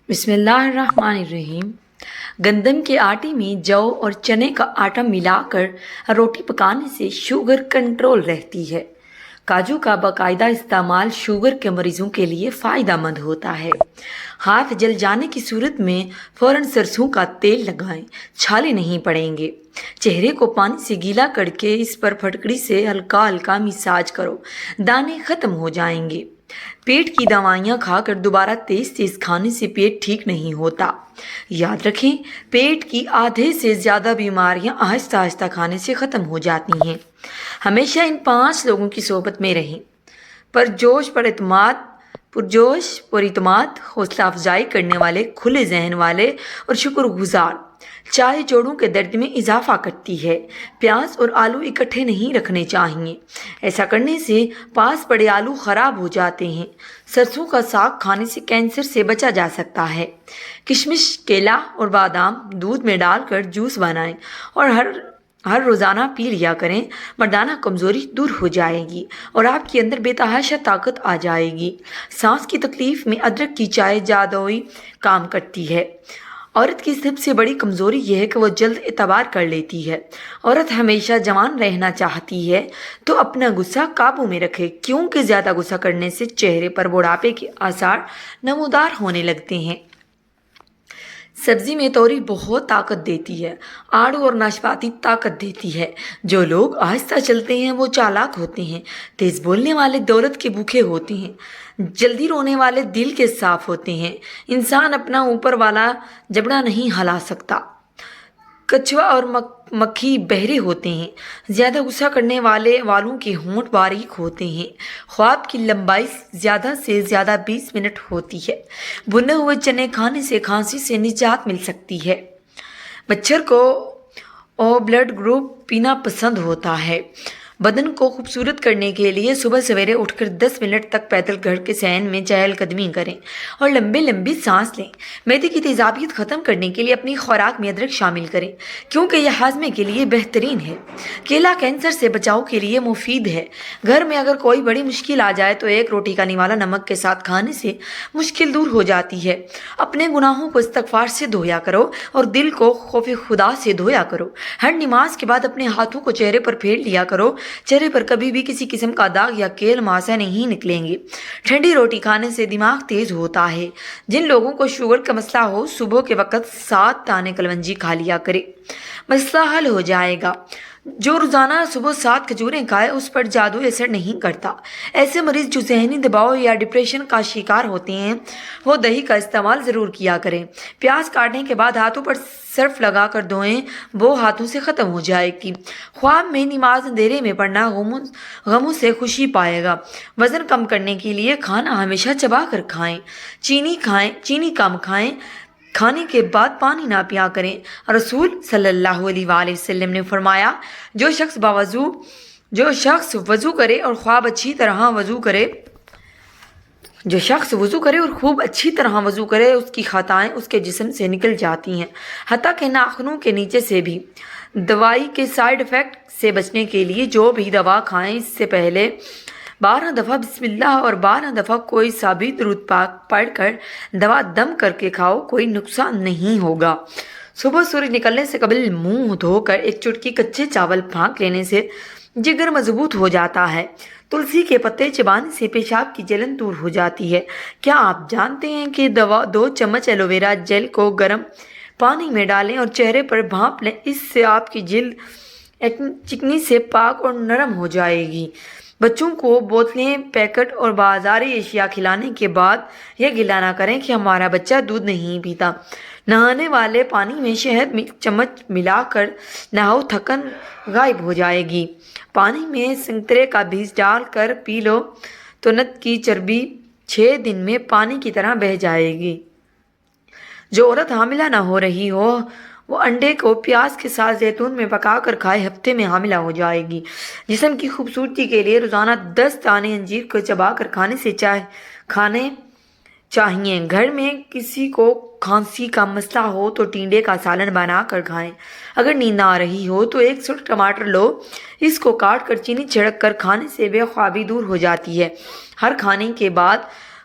بسم اللہ الرحمن الرحیم۔ گندم کے آٹے میں جو اور چنے کا آٹا ملا کر روٹی پکانے سے شوگر کنٹرول رہتی ہے۔ کاجو کا باقاعدہ استعمال شوگر کے مریضوں کے لیے فائدہ مند ہوتا ہے۔ ہاتھ جل جانے کی صورت میں فوراً سرسوں کا تیل لگائیں، چھالے نہیں پڑیں گے۔ چہرے کو پانی سے گیلا کر کے اس پر پھٹکڑی سے ہلکا ہلکا مساج کرو، دانے ختم ہو جائیں گے۔ پیٹ کی دوائیاں کھا کر دوبارہ تیز تیز کھانے سے پیٹ ٹھیک نہیں ہوتا۔ یاد رکھیں، پیٹ کی آدھے سے زیادہ بیماریاں آہستہ آہستہ کھانے سے ختم ہو جاتی ہیں۔ ہمیشہ ان 5 لوگوں کی صحبت میں رہیں: پرجوش، پر اعتماد، حوصلہ افزائی کرنے والے، کھلے ذہن والے اور شکر گزار۔ چائے جوڑوں کے درد میں اضافہ کرتی ہے۔ پیاز اور آلو اکٹھے نہیں رکھنے چاہیے، ایسا کرنے سے پاس پڑے آلو خراب ہو جاتے ہیں۔ سرسوں کا ساگ کھانے سے کینسر سے بچا جا سکتا ہے۔ کشمش، کیلا اور بادام دودھ میں ڈال کر جوس بنائیں اور ہر روزانہ پی لیا کریں۔ مردانہ کمزوری دور ہو جائے گی اور آپ کے اندر بے تحاشا طاقت آ جائے گی۔ سانس کی تکلیف میں ادرک کی چائے جادوئی کام کرتی ہے۔ عورت کی سب سے بڑی کمزوری یہ ہے کہ وہ جلد اعتبار کر لیتی ہے۔ عورت ہمیشہ جوان رہنا چاہتی ہے تو اپنا غصہ قابو میں رکھے، کیونکہ زیادہ غصہ کرنے سے چہرے پر بڑھاپے کے آثار نمودار ہونے لگتے ہیں۔ سبزی میں توری بہت طاقت دیتی ہے۔ آڑو اور ناشپاتی طاقت دیتی ہے۔ جو لوگ آہستہ چلتے ہیں وہ چالاک ہوتے ہیں۔ تیز بولنے والے دولت کے بھوکے ہوتے ہیں۔ جلدی رونے والے دل کے صاف ہوتے ہیں۔ انسان اپنا اوپر والا جبڑا نہیں ہلا سکتا۔ کچھوا اور مکھی بہرے ہوتے ہیں۔ زیادہ غصہ کرنے والوں کے ہونٹ باریک ہوتے ہیں۔ خواب کی لمبائی زیادہ سے زیادہ 20 منٹ ہوتی ہے۔ بھنے ہوئے چنے کھانے سے کھانسی سے نجات مل سکتی ہے۔ مچھر کو او بلڈ گروپ پینا پسند ہوتا ہے۔ بدن کو خوبصورت کرنے کے لیے صبح سویرے اٹھ کر 10 منٹ تک پیدل گھر کے صحن میں چہل قدمی کریں اور لمبی سانس لیں۔ معدے کی تیزابیت ختم کرنے کے لیے اپنی خوراک میں ادرک شامل کریں، کیونکہ یہ ہاضمے کے لیے بہترین ہے۔ کیلا کینسر سے بچاؤ کے لیے مفید ہے۔ گھر میں اگر کوئی بڑی مشکل آ جائے تو 1 روٹی کا نوالا نمک کے ساتھ کھانے سے مشکل دور ہو جاتی ہے۔ اپنے گناہوں کو استغفار سے دھویا کرو اور دل کو خوف خدا سے دھویا کرو۔ ہر نماز کے بعد اپنے ہاتھوں کو چہرے پر پھیر لیا کرو۔ چہرے پر کبھی بھی کسی قسم کا داغ یا کیل ماسا نہیں نکلیں گے۔ ٹھنڈی روٹی کھانے سے دماغ تیز ہوتا ہے۔ جن لوگوں کو شوگر کا مسئلہ ہو، صبح کے وقت 7 دانے کلونجی کھا لیا کرے، مسئلہ حل ہو جائے گا۔ جو روزانہ صبح 7 کھجوریں کھائے اس پر جادو اثر نہیں کرتا۔ ایسے مریض جو ذہنی دباؤ یا ڈپریشن کا شکار ہوتے ہیں وہ دہی کا استعمال ضرور کیا کریں۔ پیاز کاٹنے کے بعد ہاتھوں پر سرف لگا کر دھوئیں، وہ ہاتھوں سے ختم ہو جائے گی۔ خواب میں نماز اندھیرے میں پڑھنا غموں سے خوشی پائے گا۔ وزن کم کرنے کے لیے کھانا ہمیشہ چبا کر کھائیں۔ چینی کم کھائیں۔ کھانے کے بعد پانی نہ پیا کریں۔ رسول صلی اللہ علیہ وآلہ وسلم نے فرمایا، جو شخص وضو کرے اور خوب اچھی طرح وضو کرے اس کی خطائیں اس کے جسم سے نکل جاتی ہیں، حتیٰ کہ ناخنوں کے نیچے سے بھی۔ دوائی کے سائیڈ ایفیکٹ سے بچنے کے لیے جو بھی دوا کھائیں اس سے پہلے 12 دفعہ بسم اللہ اور 12 دفعہ کوئی سا بھی درود پاک پڑھ کر دوا دم کر کے کھاؤ، کوئی نقصان نہیں ہوگا۔ صبح سورج نکلنے سے قبل منہ دھو کر 1 چٹکی کچے چاول پھانک لینے سے جگر مضبوط ہو جاتا ہے۔ تلسی کے پتے چبانے سے پیشاب کی جلن دور ہو جاتی ہے۔ کیا آپ جانتے ہیں کہ 2 چمچ ایلو ویرا جیل کو گرم پانی میں ڈالیں اور چہرے پر بھاپ لیں، اس سے آپ کی جلد چکنی سے پاک اور نرم ہو جائے گی۔ بچوں کو بوتلیں، پیکٹ اور بازاری اشیاء کھلانے کے بعد یہ گلہ نہ کریں کہ ہمارا بچہ دودھ نہیں پیتا۔ نہانے والے پانی میں شہد چمچ ملا کر نہاؤ، تھکن غائب ہو جائے گی۔ پانی میں سنترے کا بیج ڈال کر پی لو تو نت کی چربی 6 دن میں پانی کی طرح بہہ جائے گی۔ جو عورت حاملہ نہ ہو رہی ہو وہ انڈے کو پیاز کے ساتھ زیتون میں پکا کر کھائے، ہفتے میں حاملہ ہو جائے گی۔ جسم کی خوبصورتی کے لیے روزانہ 10 دانے انجیر کو چبا کر کھانے چاہیے۔ گھر میں کسی کو کھانسی کا مسئلہ ہو تو ٹینڈے کا سالن بنا کر کھائیں۔ اگر نیند آ رہی ہو تو 1 سرخ ٹماٹر لو، اس کو کاٹ کر چینی چھڑک کر کھانے سے بے خوابی دور ہو جاتی ہے۔ ہر کھانے کے بعد